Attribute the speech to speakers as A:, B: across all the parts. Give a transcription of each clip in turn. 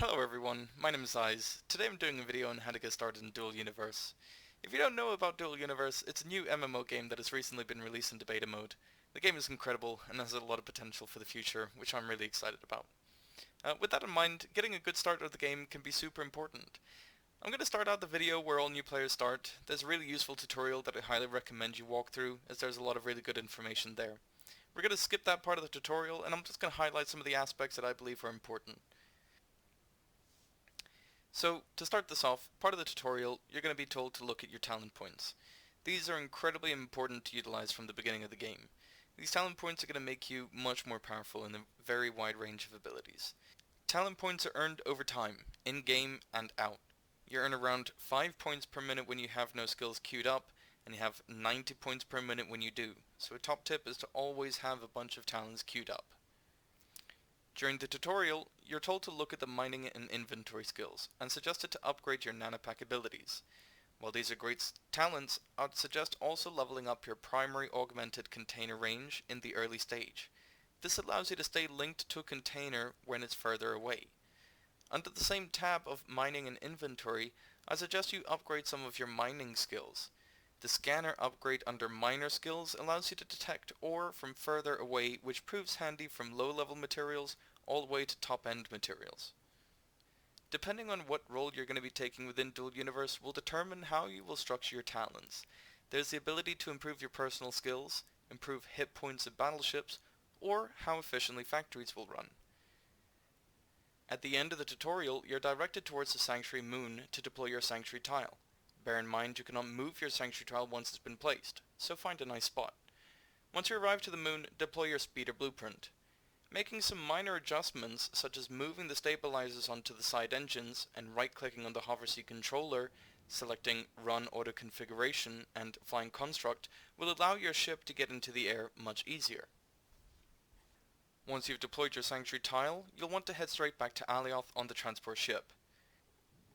A: Hello everyone, my name is Eyes. Today I'm doing a video on how to get started in Dual Universe. If you don't know about Dual Universe, it's a new MMO game that has recently been released in beta mode. The game is incredible and has a lot of potential for the future, which I'm really excited about. With that in mind, getting a good start of the game can be super important. I'm going to start out the video where all new players start. There's a really useful tutorial that I highly recommend you walk through, as there's a lot of really good information there. We're going to skip that part of the tutorial, and I'm just going to highlight some of the aspects that I believe are important. So, to start this off, part of the tutorial, you're going to be told to look at your talent points. These are incredibly important to utilize from the beginning of the game. These talent points are going to make you much more powerful in a very wide range of abilities. Talent points are earned over time, in-game and out. You earn around 5 points per minute when you have no skills queued up, and you have 90 points per minute when you do. So a top tip is to always have a bunch of talents queued up. During the tutorial, you're told to look at the mining and inventory skills, and suggested to upgrade your nanopack abilities. While these are great talents, I'd suggest also leveling up your primary augmented container range in the early stage. This allows you to stay linked to a container when it's further away. Under the same tab of mining and inventory, I suggest you upgrade some of your mining skills. The scanner upgrade under miner skills allows you to detect ore from further away, which proves handy from low level materials all the way to top end materials. Depending on what role you're going to be taking within Dual Universe will determine how you will structure your talents. There's the ability to improve your personal skills, improve hit points of battleships, or how efficiently factories will run. At the end of the tutorial, you're directed towards the Sanctuary Moon to deploy your Sanctuary tile. Bear in mind you cannot move your Sanctuary tile once it's been placed, so find a nice spot. Once you arrive to the moon, deploy your speeder blueprint. Making some minor adjustments, such as moving the stabilizers onto the side engines and right-clicking on the hoverseat controller, selecting Run Auto Configuration and Flying Construct, will allow your ship to get into the air much easier. Once you've deployed your Sanctuary tile, you'll want to head straight back to Alioth on the transport ship.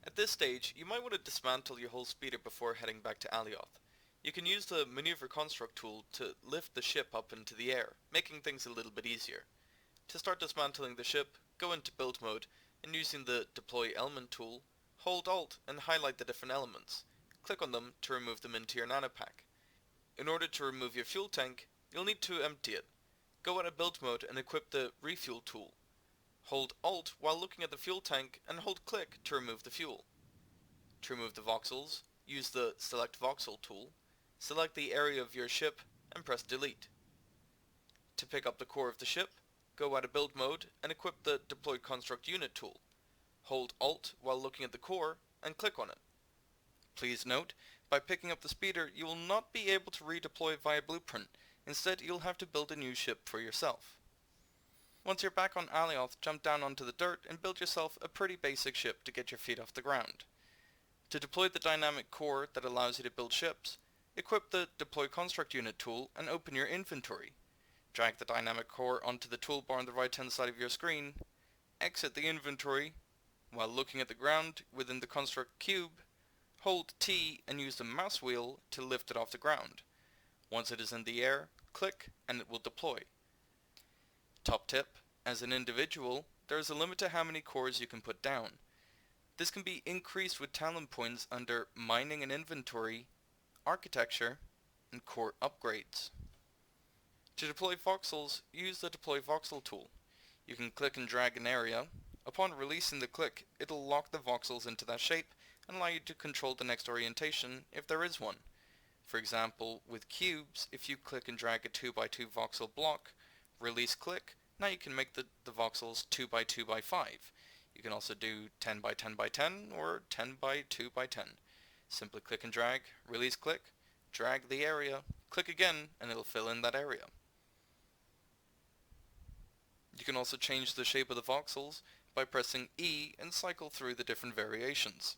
A: At this stage, you might want to dismantle your whole speeder before heading back to Alioth. You can use the Maneuver Construct tool to lift the ship up into the air, making things a little bit easier. To start dismantling the ship, go into build mode, and using the Deploy Element tool, hold Alt and highlight the different elements. Click on them to remove them into your nanopack. In order to remove your fuel tank, you'll need to empty it. Go out of build mode and equip the Refuel tool. Hold Alt while looking at the fuel tank and hold click to remove the fuel. To remove the voxels, use the Select Voxel tool, select the area of your ship and press Delete. To pick up the core of the ship, go out of build mode and equip the Deploy Construct Unit tool. Hold Alt while looking at the core and click on it. Please note, by picking up the speeder you will not be able to redeploy via blueprint. Instead you'll have to build a new ship for yourself. Once you're back on Alioth, jump down onto the dirt and build yourself a pretty basic ship to get your feet off the ground. To deploy the dynamic core that allows you to build ships, equip the Deploy Construct Unit tool and open your inventory. Drag the dynamic core onto the toolbar on the right hand side of your screen, exit the inventory, while looking at the ground within the construct cube, hold T and use the mouse wheel to lift it off the ground. Once it is in the air, click and it will deploy. Top tip, as an individual, there is a limit to how many cores you can put down. This can be increased with talent points under Mining and Inventory, Architecture, and Core Upgrades. To deploy voxels, use the Deploy Voxel tool. You can click and drag an area. Upon releasing the click, it'll lock the voxels into that shape and allow you to control the next orientation if there is one. For example, with cubes, if you click and drag a 2x2 voxel block, release click, now you can make the voxels 2x2x5. You can also do 10x10x10 or 10x2x10. Simply click and drag, release click, drag the area, click again, and it'll fill in that area. You can also change the shape of the voxels by pressing E and cycle through the different variations.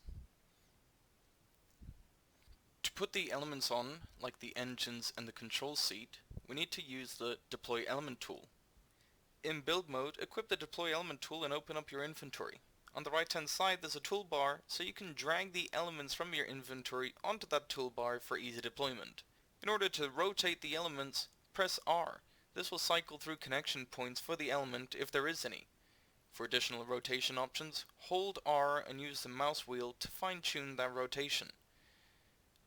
A: To put the elements on, like the engines and the control seat, we need to use the Deploy Element tool. In build mode, equip the Deploy Element tool and open up your inventory. On the right hand side there's a toolbar, so you can drag the elements from your inventory onto that toolbar for easy deployment. In order to rotate the elements, press R. This will cycle through connection points for the element if there is any. For additional rotation options, hold R and use the mouse wheel to fine-tune that rotation.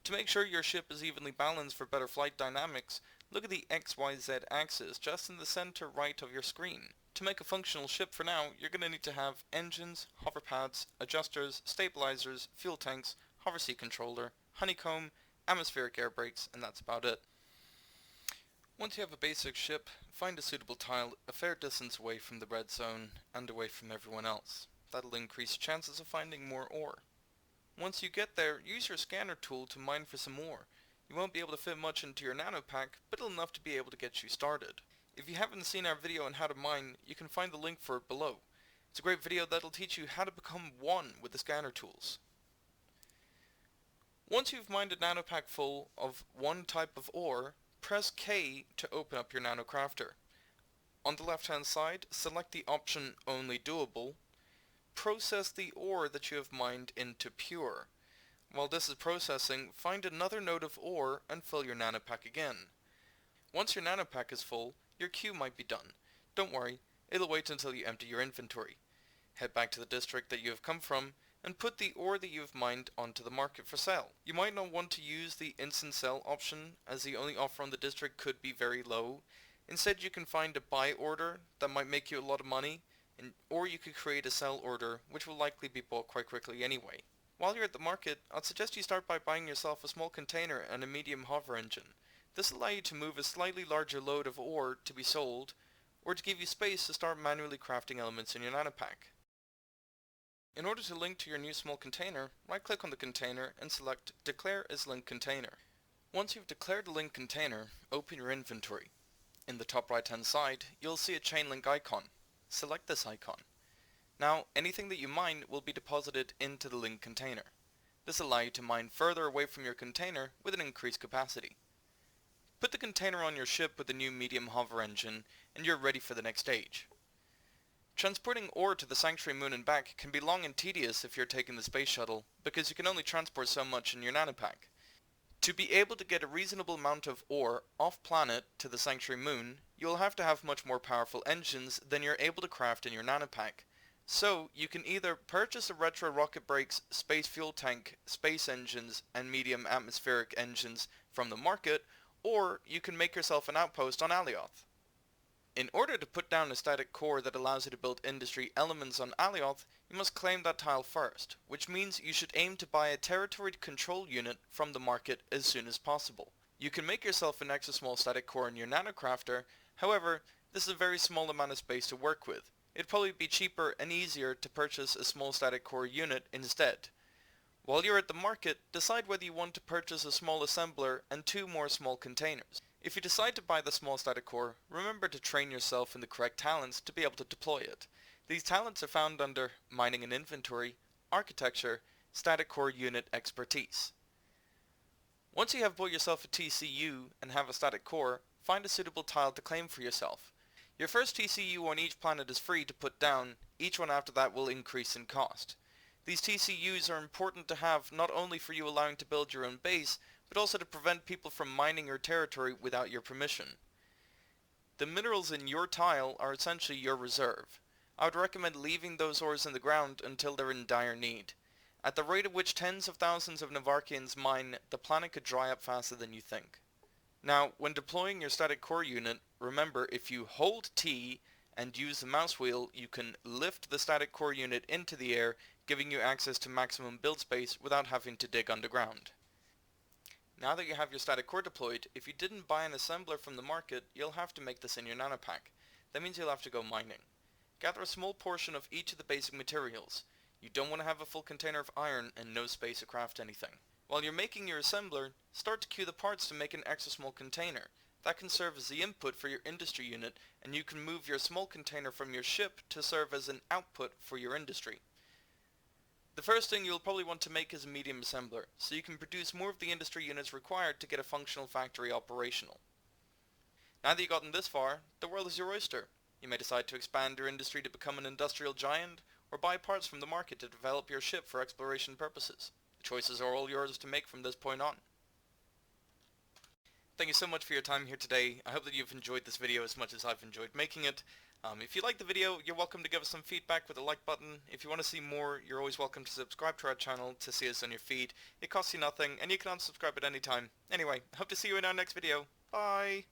A: To make sure your ship is evenly balanced for better flight dynamics, look at the XYZ axis just in the center right of your screen. To make a functional ship for now, you're going to need to have engines, hover pads, adjusters, stabilizers, fuel tanks, hover seat controller, honeycomb, atmospheric air brakes, and that's about it. Once you have a basic ship, find a suitable tile a fair distance away from the red zone and away from everyone else. That'll increase chances of finding more ore. Once you get there, use your scanner tool to mine for some ore. You won't be able to fit much into your nano pack, but enough to be able to get you started. If you haven't seen our video on how to mine, you can find the link for it below. It's a great video that'll teach you how to become one with the scanner tools. Once you've mined a nano pack full of one type of ore, press K to open up your nano crafter. On the left hand side, select the option Only Doable. Process the ore that you have mined into pure. While this is processing, find another node of ore and fill your nanopack again. Once your nanopack is full, your queue might be done. Don't worry, it'll wait until you empty your inventory. Head back to the district that you have come from and put the ore that you have mined onto the market for sale. You might not want to use the instant sell option, as the only offer on the district could be very low. Instead, you can find a buy order that might make you a lot of money, or you could create a sell order, which will likely be bought quite quickly anyway. While you're at the market, I'd suggest you start by buying yourself a small container and a medium hover engine. This will allow you to move a slightly larger load of ore to be sold, or to give you space to start manually crafting elements in your nanopack. In order to link to your new small container, right-click on the container and select Declare as Link Container. Once you've declared a link container, open your inventory. In the top right-hand side, you'll see a chain link icon. Select this icon. Now, anything that you mine will be deposited into the link container. This will allow you to mine further away from your container with an increased capacity. Put the container on your ship with the new medium hover engine, and you're ready for the next stage. Transporting ore to the Sanctuary Moon and back can be long and tedious if you're taking the space shuttle, because you can only transport so much in your nanopack. To be able to get a reasonable amount of ore off-planet to the Sanctuary Moon, you'll have to have much more powerful engines than you're able to craft in your nanopack. So, you can either purchase a retro rocket brakes, space fuel tank, space engines, and medium atmospheric engines from the market, or you can make yourself an outpost on Alioth. In order to put down a static core that allows you to build industry elements on Alioth, you must claim that tile first, which means you should aim to buy a territory control unit from the market as soon as possible. You can make yourself an extra small static core in your nanocrafter, however, this is a very small amount of space to work with. It'd probably be cheaper and easier to purchase a small static core unit instead. While you're at the market, decide whether you want to purchase a small assembler and 2 more small containers. If you decide to buy the small static core, remember to train yourself in the correct talents to be able to deploy it. These talents are found under Mining and Inventory, Architecture, Static Core Unit Expertise. Once you have bought yourself a TCU and have a static core, find a suitable tile to claim for yourself. Your first TCU on each planet is free to put down, each one after that will increase in cost. These TCUs are important to have not only for you allowing to build your own base, but also to prevent people from mining your territory without your permission. The minerals in your tile are essentially your reserve. I would recommend leaving those ores in the ground until they're in dire need. At the rate at which tens of thousands of Navarkians mine, the planet could dry up faster than you think. Now, when deploying your static core unit, remember if you hold T and use the mouse wheel, you can lift the static core unit into the air, giving you access to maximum build space without having to dig underground. Now that you have your static core deployed, if you didn't buy an assembler from the market, you'll have to make this in your nanopack. That means you'll have to go mining. Gather a small portion of each of the basic materials. You don't want to have a full container of iron and no space to craft anything. While you're making your assembler, start to queue the parts to make an extra small container. That can serve as the input for your industry unit, and you can move your small container from your ship to serve as an output for your industry. The first thing you'll probably want to make is a medium assembler, so you can produce more of the industry units required to get a functional factory operational. Now that you've gotten this far, the world is your oyster. You may decide to expand your industry to become an industrial giant, or buy parts from the market to develop your ship for exploration purposes. The choices are all yours to make from this point on. Thank you so much for your time here today. I hope that you've enjoyed this video as much as I've enjoyed making it. If you like the video, you're welcome to give us some feedback with a like button. If you want to see more, you're always welcome to subscribe to our channel to see us on your feed. It costs you nothing, and you can unsubscribe at any time. Anyway, hope to see you in our next video. Bye!